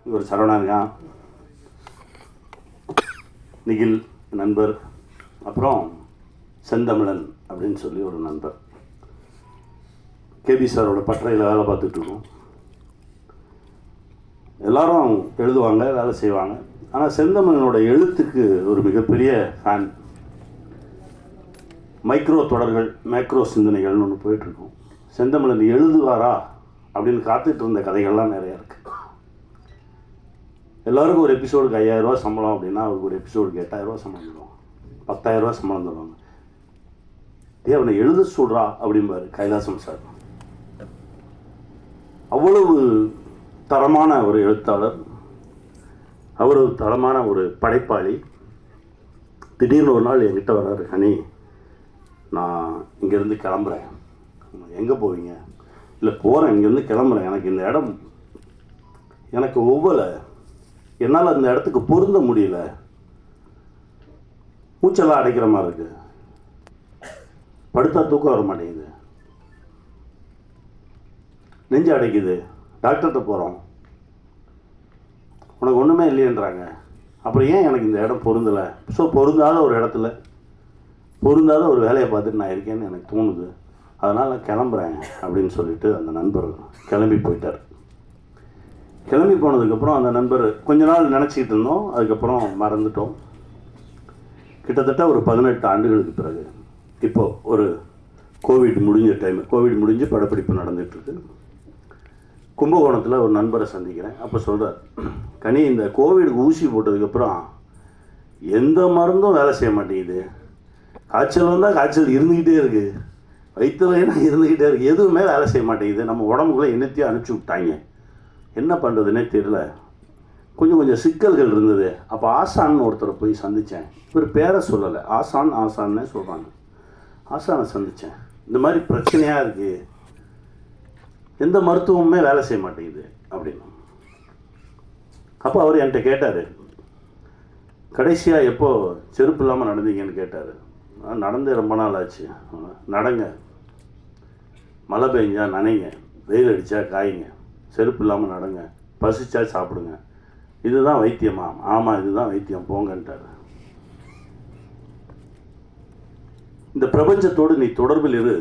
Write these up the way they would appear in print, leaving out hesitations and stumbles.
இவர் சரவணா இருக்கான், நிகில் நண்பர், அப்புறம் செந்தமிழன் அப்படின்னு சொல்லி ஒரு நண்பர். கேபி சாரோட பட்டறையில் வேலை பார்த்துட்ருக்கோம். எல்லாரும் எழுதுவாங்க, வேலை செய்வாங்க. ஆனால் செந்தமிழனோட எழுத்துக்கு ஒரு மிகப்பெரிய ஃபேன். மைக்ரோ தொடர்கள், மேக்ரோ சிந்தனைகள்னு ஒன்று போயிட்டுருக்கோம். செந்தமிழன் எழுதுவாரா அப்படின்னு காத்துட்டு இருந்த கதைகள்லாம் நிறையா இருக்குது. எல்லாருக்கும் ஒரு எபிசோடுக்கு 5000 ரூபா சம்பளம் அப்படின்னா அவருக்கு ஒரு எபிசோடுக்கு 8000 ரூபா சம்பளம் தருவாங்க, 10,000 ரூபா சம்பளம் தருவாங்க. அவனை எழுத சொல்கிறா அப்படிம்பாரு கைலாசம் சார். அவ்வளவு தரமான ஒரு எழுத்தாளர், அவ்வளவு தரமான ஒரு படைப்பாளி. திடீர்னு ஒரு நாள் என்கிட்ட வர்றாரு, ஹனி நான் இங்கேருந்து கிளம்புறேன். எங்கே போவீங்க? இல்லை போகிறேன், இங்கேருந்து கிளம்புறேன், எனக்கு இந்த இடம் எனக்கு ஒவ்வொரு என்னால் அந்த இடத்துக்கு பொருந்த முடியல, மூச்செல்லாம் அடைக்கிற மாதிரி இருக்குது, படுத்தா தூக்கம் வர மாட்டேங்குது, நெஞ்சு அடைக்குது, டாக்டர்கிட்ட போகிறோம், உனக்கு ஒன்றுமே இல்லையன்றாங்க. அப்புறம் ஏன் எனக்கு இந்த இடம் பொருந்தலை? ஸோ பொருந்தாத ஒரு இடத்துல பொருந்தாத ஒரு வேலையை பார்த்துட்டு நான் இருக்கேன்னு எனக்கு தோணுது, அதனால் நான் கிளம்புறேன் அப்படின்னு சொல்லிட்டு அந்த நண்பர் கிளம்பி போயிட்டார். கிளம்பி போனதுக்கப்புறம் அந்த நண்பர் கொஞ்ச நாள் நினச்சிக்கிட்டு இருந்தோம், அதுக்கப்புறம் மறந்துட்டோம். கிட்டத்தட்ட ஒரு 18 ஆண்டுகளுக்கு பிறகு இப்போது ஒரு கோவிட் முடிஞ்ச டைம், கோவிட் முடிஞ்சு படப்பிடிப்பு நடந்துகிட்ருக்கு. கும்பகோணத்தில் ஒரு நண்பரை சந்திக்கிறேன். அப்போ சொல்கிறார், கனி இந்த கோவிடுக்கு ஊசி போட்டதுக்கப்புறம் எந்த மருந்தும் வேலை செய்ய மாட்டேங்குது, காய்ச்சல் வந்தால் காய்ச்சல் இருந்துக்கிட்டே இருக்குது, வயிற்றுலைனா இருந்துக்கிட்டே இருக்குது, எதுவுமே வேலை செய்ய மாட்டேங்குது, நம்ம உடம்புக்குள்ளே என்னத்தையும் அனுப்பிச்சி விட்டாங்க, என்ன பண்ணுறதுனே தெரியல, கொஞ்சம் சிக்கல்கள் இருந்தது. அப்போ ஆசான்னு ஒருத்தரை போய் சந்தித்தேன். இவர் பேரை சொல்லலை, ஆசான்னே சொல்கிறாங்க. ஆசானை சந்தித்தேன், இந்த மாதிரி பிரச்சனையாக இருக்குது, எந்த மருத்துவமுமே வேலை செய்ய மாட்டேங்குது அப்படின்னு. அப்போ அவர் என்கிட்ட கேட்டார், கடைசியாக எப்போ செருப்பு இல்லாமல் நடந்தீங்கன்னு கேட்டார். நடந்து ரொம்ப நாள் ஆச்சு. நடங்க, மழை பெஞ்சா நனைங்க, வெயில் அடித்தா காய்ங்க, செருப்பு இல்லாமல் நடங்க, பசிச்சா சாப்பிடுங்க, இதுதான் வைத்தியமா? ஆமாம் இதுதான் வைத்தியம், போங்கன்ட்டார். இந்த பிரபஞ்சத்தோடு நீ தொடர்பில் இரு,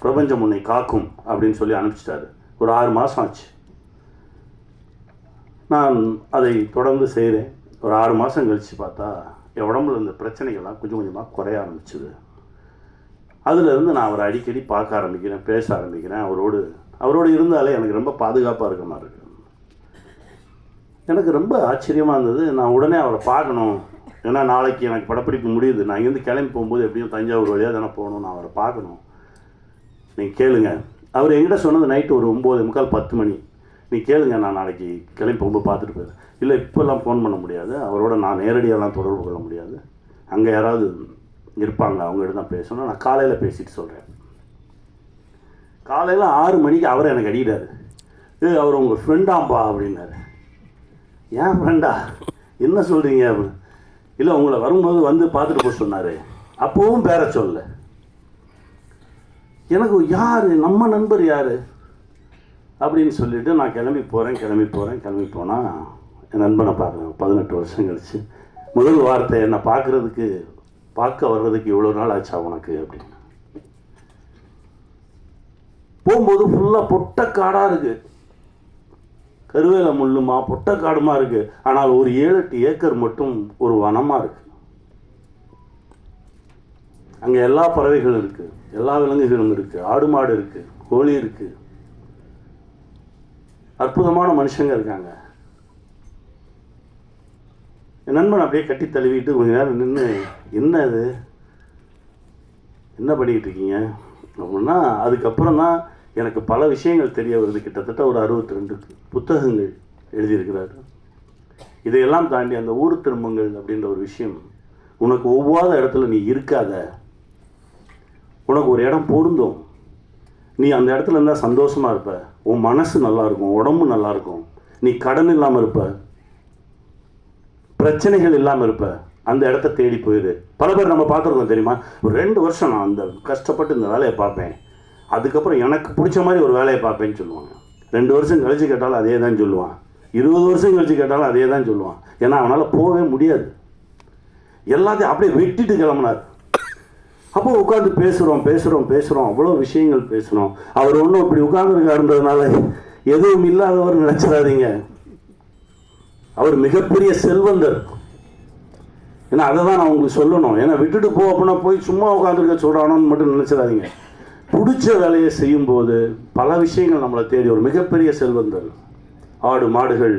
பிரபஞ்சம் உன்னை காக்கும் அப்படின்னு சொல்லி அனுப்பிச்சிட்டாரு. ஒரு 6 மாதம் ஆச்சு. நான் அதை தொடர்ந்து செய்கிறேன். ஒரு 6 மாதம் கழித்து பார்த்தா என் உடம்புல இந்த பிரச்சனைகள்லாம் கொஞ்சம் கொஞ்சமாக குறைய ஆரம்பிச்சுது. அதிலிருந்து நான் அவரை அடிக்கடி பார்க்க ஆரம்பிக்கிறேன், பேச ஆரம்பிக்கிறேன். அவரோடு இருந்தாலே எனக்கு ரொம்ப பாதுகாப்பாக இருக்க மாதிரி இருக்கு. எனக்கு ரொம்ப ஆச்சரியமாக இருந்தது. நான் உடனே அவரை பார்க்கணும், ஏன்னா நாளைக்கு எனக்கு படப்பிடிப்பு முடியுது, நான் இங்கேருந்து கிளம்பி போகும்போது எப்படியும் தஞ்சாவூர் வழியாக தானே போகணும், நான் அவரை பார்க்கணும். நீங்கள் கேளுங்க, அவர் என்கிட்ட சொன்னது நைட்டு ஒரு 9:45 10 மணி. நீ கேளுங்க, நான் நாளைக்கு கிளம்பி போகும்போது பார்த்துட்டு போயிடுறேன். இல்லை இப்போல்லாம் ஃபோன் பண்ண முடியாது, அவரோட நான் நேரடியாகலாம் தொடர்பு கொள்ள முடியாது, அங்கே யாராவது இருப்பாங்க, அவங்ககிட்ட தான் பேசணும், நான் காலையில் பேசிட்டு சொல்கிறேன். காலையில் 6 மணிக்கு அவரை எனக்கு அடிக்கிறாரு. அவர் உங்கள் ஃப்ரெண்டாம்பா அப்படின்னாரு. ஏன் ஃப்ரெண்டா, என்ன சொல்கிறீங்க அப்படின்னு. இல்லை உங்களை வரும்போது வந்து பார்த்துட்டு போக சொன்னார், அப்போவும் பேர சொல்லலை. எனக்கு யார் நம்ம நண்பர் யார் அப்படின்னு சொல்லிவிட்டு நான் கிளம்பி போனால் என் நண்பனை பார்க்குறேன். 18 வருஷம் கழிச்சு முதல் வார்த்தை, என்னை பார்க்க வர்றதுக்கு இவ்வளோ நாள் ஆச்சா உனக்கு அப்படின்னு. போகும்போது ஃபுல்லாக பொட்டக்காடாக இருக்குது, கருவேல முள்ளுமா பொட்டக்காடுமா இருக்குது. ஆனால் ஒரு 7-8 ஏக்கர் மட்டும் ஒரு வனமாக இருக்குது. அங்கே எல்லா பறவைகளும் இருக்குது, எல்லா விலங்குகளும் இருக்குது, ஆடு மாடு இருக்குது, கோழி இருக்குது, அற்புதமான மனுஷங்க இருக்காங்க. என் நண்பன் அப்படியே கட்டி தழுவிட்டு கொஞ்ச நேரம் நின்று, என்ன இது, என்ன பண்ணிக்கிட்டு இருக்கீங்க அப்படின்னா, அதுக்கப்புறம் தான் எனக்கு பல விஷயங்கள் தெரிய வருது. கிட்டத்தட்ட ஒரு 62 புத்தகங்கள் எழுதியிருக்கிறாரு. இதையெல்லாம் தாண்டி அந்த ஊர் திரும்பங்கள் அப்படின்ற ஒரு விஷயம், உனக்கு ஒவ்வாத இடத்துல நீ இருக்காத, உனக்கு ஒரு இடம் பொருந்தும், நீ அந்த இடத்துல இருந்தால் சந்தோஷமாக இருப்ப, உன் மனசு நல்லாயிருக்கும், உடம்பு நல்லாயிருக்கும், நீ கடன் இல்லாமல் இருப்ப, பிரச்சனைகள் இல்லாமல் இருப்ப, அந்த இடத்த தேடி போயிடு. பல பேர் நம்ம பார்த்துருக்கோம் தெரியுமா, ஒரு 2 வருஷம் நான் அந்த கஷ்டப்பட்டு இந்த வேலையை பார்ப்பேன், அதுக்கப்புறம் எனக்கு பிடிச்ச மாதிரி ஒரு வேலையை பார்ப்பேன்னு சொல்லுவாங்க. 2 வருஷம் கழிச்சு கேட்டாலும் அதே தான் சொல்லுவான். 20 வருஷம் கழிச்சு கேட்டாலும் அதே தான் சொல்லுவான். ஏன்னா அவனால் போகவே முடியாது. எல்லாத்தையும் அப்படியே வெட்டிட்டு கிளம்புனார். அப்போ உட்காந்து பேசுகிறோம் அவ்வளோ விஷயங்கள் பேசுகிறோம். அவர் ஒன்றும் இப்படி உட்கார்ந்துருக்காருன்றதுனால எதுவும் இல்லாதவர் நினச்சிடாதீங்க. அவர் மிகப்பெரிய செல்வந்தர். ஏன்னா அதை தான் நான் உங்களுக்கு சொல்லணும். ஏன்னா விட்டுட்டு போ அப்படின்னா போய் சும்மா உட்காந்துருக்க சொல்கிறானோன்னு மட்டும் நினச்சிடாதீங்க. பிடிச்ச வேலையை செய்யும்போது பல விஷயங்கள் நம்மளை தேடி ஒரு மிகப்பெரிய செல்வந்தர். ஆடு மாடுகள்,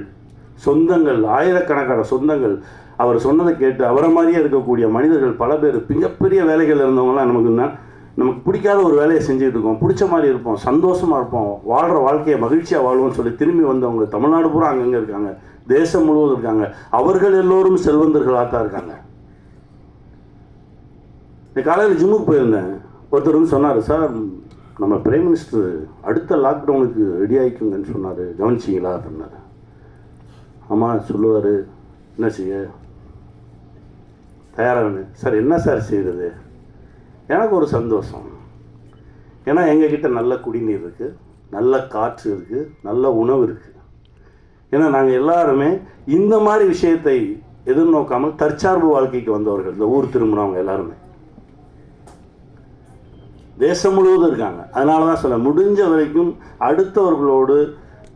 சொந்தங்கள், ஆயிரக்கணக்கான சொந்தங்கள். அவர் சொன்னதை கேட்டு அவரை மாதிரியே இருக்கக்கூடிய மனிதர்கள் பல பேர், மிகப்பெரிய வேலைகள் இருந்தவங்களாம் நமக்கு பிடிக்காத ஒரு வேலையை செஞ்சுட்டு இருக்கோம், பிடிச்ச மாதிரி இருப்போம், சந்தோஷமாக இருப்போம், வாழ்கிற வாழ்க்கையை மகிழ்ச்சியாக வாழ்வோம்னு சொல்லி திரும்பி வந்தவங்க தமிழ்நாடு பூரா அங்கங்கே இருக்காங்க, தேசம் முழுவதும் இருக்காங்க. அவர்கள் எல்லோரும் செல்வந்தர்களாக தான் இருக்காங்க. இந்த காலையில் ஜிம்முக்கு போயிருந்தேன். ஒருத்தர் வந்து சொன்னார், சார் நம்ம பிரைம் மினிஸ்டர் அடுத்த லாக்டவுனுக்கு ரெடி ஆகிக்குங்கன்னு சொன்னார், கவனிச்சிங்களா அப்படின்னாரு. ஆமாம் சொல்லுவார், என்ன செய்ய தயாராகனு. சார் என்ன சார் செய்கிறது? எனக்கு ஒரு சந்தோஷம். ஏன்னா எங்ககிட்ட நல்ல குடிநீர் இருக்குது, நல்ல காற்று இருக்குது, நல்ல உணவு இருக்குது. ஏன்னா நாங்கள் எல்லாருமே இந்த மாதிரி விஷயத்தை எதிர்நோக்காமல் தற்சார்பு வாழ்க்கைக்கு வந்தவர்கள். இந்த ஊர் திரும்பினவங்க எல்லாருமே தேசம் முழுவதும் இருக்காங்க. அதனால தான் சொல்ல முடிஞ்ச வரைக்கும் அடுத்தவர்களோடு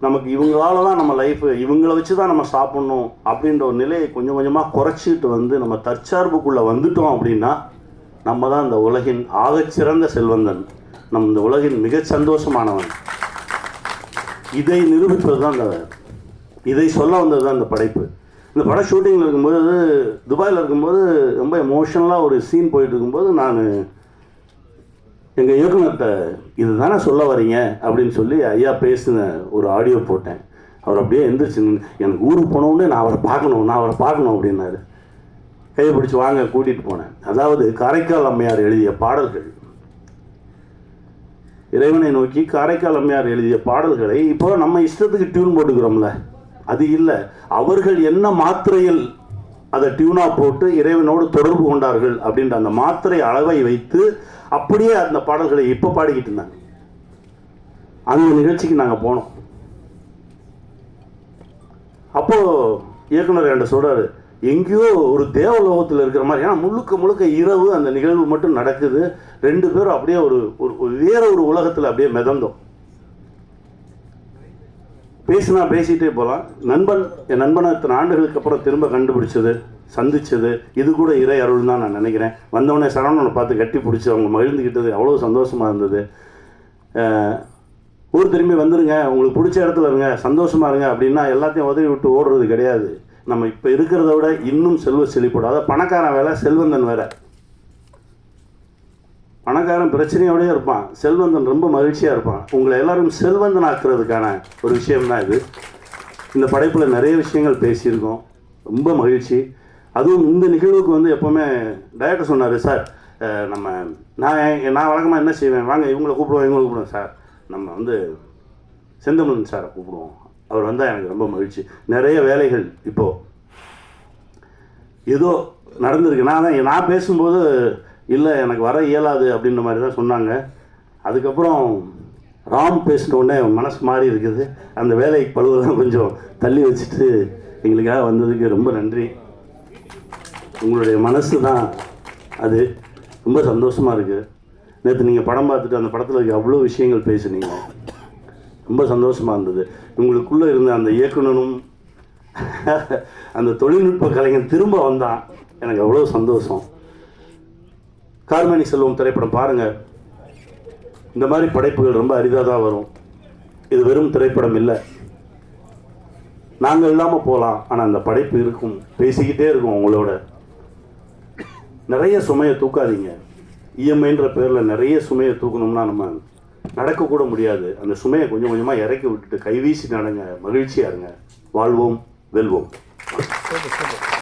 நமக்கு இவங்களால தான் நம்ம லைஃபு, இவங்கள வச்சு தான் நம்ம சாப்பிட்ணும் அப்படின்ற ஒரு நிலையை கொஞ்சம் கொஞ்சமாக குறைச்சிட்டு வந்து நம்ம தற்சார்புக்குள்ளே வந்துட்டோம் அப்படின்னா நம்ம தான் இந்த உலகின் ஆகச்சிறந்த செல்வந்தன், நம் இந்த உலகின் மிக சந்தோஷமானவன். இதை நிரூபிப்பது தான் இதை சொல்ல வந்தது தான் இந்த படைப்பு. இந்த படம் ஷூட்டிங்கில் இருக்கும்போது, துபாயில் இருக்கும்போது ரொம்ப எமோஷனலாக ஒரு சீன் போயிட்டு இருக்கும்போது நான் எங்கள் இயக்குனர்கிட்ட இது தானே சொல்ல வரீங்க அப்படின்னு சொல்லி ஐயா பேசின ஒரு ஆடியோ போட்டேன். அவர் அப்படியே எந்திரிச்சு, எனக்கு ஊருக்கு போனோடனே நான் அவரை பார்க்கணும் அப்படின்னாரு. கையை பிடிச்சி வாங்க கூட்டிகிட்டு போனேன். அதாவது காரைக்கால் அம்மையார் எழுதிய பாடல்கள், இறைவனை நோக்கி காரைக்கால் அம்மையார் எழுதிய பாடல்களை இப்போ நம்ம இஷ்டத்துக்கு டியூன் போட்டுக்கிறோம்ல, அது இல்லை. அவர்கள் என்ன மாத்திரையில் அதை டியூனாக போட்டு இறைவனோடு தொடர்பு கொண்டார்கள் அப்படின்ற அந்த மாத்திரை அளவை வைத்து அப்படியே அந்த பாடல்களை இப்போ பாடிக்கிட்டு இருந்தாங்க. அந்த நிகழ்ச்சிக்கு நாங்கள் போனோம். அப்போது இயக்குனர் என்கிட்ட சொல்கிறாரு, எங்கேயோ ஒரு தேவலோகத்தில் இருக்கிற மாதிரி. ஏன்னா முழுக்க இரவு அந்த நிகழ்வு மட்டும் நடக்குது. 2 பேரும் அப்படியே ஒரு வேற ஒரு உலகத்தில் அப்படியே மிதந்தோம். பேசிட்டே போகலாம். என் நண்பனை இத்தனை ஆண்டுகளுக்கு அப்புறம் திரும்ப கண்டுபிடிச்சது, சந்திச்சது, இது கூட இறை அருள் தான் நான் நினைக்கிறேன். வந்தவொடனே சரவணனை பார்த்து கட்டி பிடிச்சி அவங்க மகிழ்ந்துக்கிட்டது அவ்வளோ சந்தோஷமாக இருந்தது. ஊர் திரும்பி வந்துடுங்க, உங்களுக்கு பிடிச்ச இடத்துல இருங்க, சந்தோஷமாக இருங்க அப்படின்னா எல்லாத்தையும் உதவி விட்டு ஓடுறது கிடையாது. நம்ம இப்போ இருக்கிறத விட இன்னும் செல்வ செழிப்போட, அதாவது பணக்காரன் வேலை, செல்வந்தன் வேலை. பணக்காரன் பிரச்சனையோடய இருப்பான், செல்வந்தன் ரொம்ப மகிழ்ச்சியாக இருப்பான். உங்களை எல்லாரும் செல்வந்தன் ஆக்குறதுக்கான ஒரு விஷயம்தான் இது. இந்த படைப்பில் நிறைய விஷயங்கள் பேசியிருக்கோம், ரொம்ப மகிழ்ச்சி. அதுவும் இந்த நிகழ்வுக்கு வந்து எப்போவுமே டைரக்டர் சொன்னார், சார் நான் வழக்கமாக என்ன செய்வேன், வாங்க இவங்களை கூப்பிடுவோம் சார், நம்ம வந்து செந்தமிழன் சாரை கூப்பிடுவோம், அவர் வந்தால் எனக்கு ரொம்ப மகிழ்ச்சி. நிறைய வேலைகள் இப்போது ஏதோ நடந்திருக்கு. நான் பேசும்போது இல்லை எனக்கு வர இயலாது அப்படின்ற மாதிரி தான் சொன்னாங்க. அதுக்கப்புறம் ராம் பேசின உடனே மனசு மாறி இருக்குது. அந்த வேலை பழுவெல்லாம் கொஞ்சம் தள்ளி வச்சுட்டு எங்களுக்காக வந்ததுக்கு ரொம்ப நன்றி. உங்களுடைய மனசு தான் அது, ரொம்ப சந்தோஷமாக இருக்குது. நேற்று நீங்கள் படம் பார்த்துட்டு அந்த படத்தில் இருக்க அவ்வளோ விஷயங்கள் பேசுனீங்க, ரொம்ப சந்தோஷமாக இருந்தது. உங்களுக்குள்ளே இருந்த அந்த இயக்குனரும் அந்த தொழில்நுட்ப கலைஞன் திரும்ப வந்தான், எனக்கு அவ்வளோ சந்தோஷம். கார்மேனி செல்வம் திரைப்படம் பாருங்கள். இந்த மாதிரி படைப்புகள் ரொம்ப அரிதாக தான் வரும். இது வெறும் திரைப்படம் இல்லை. நாங்கள் இல்லாமல் போகலாம், ஆனால் அந்த படைப்பு இருக்கும், பேசிக்கிட்டே இருக்கும் உங்களோட. நிறைய சுமையை தூக்காதீங்க. இஎம்ஐன்ற பேரில் நிறைய சுமையை தூக்கணும்னா நம்ம நடக்கக்கூட முடியாது. அந்த சுமையை கொஞ்சம் கொஞ்சமாக இறக்கி விட்டுட்டு கைவீசி நடங்க, மகிழ்ச்சியாக இருங்க. வாழ்வோம், வெல்வோம்.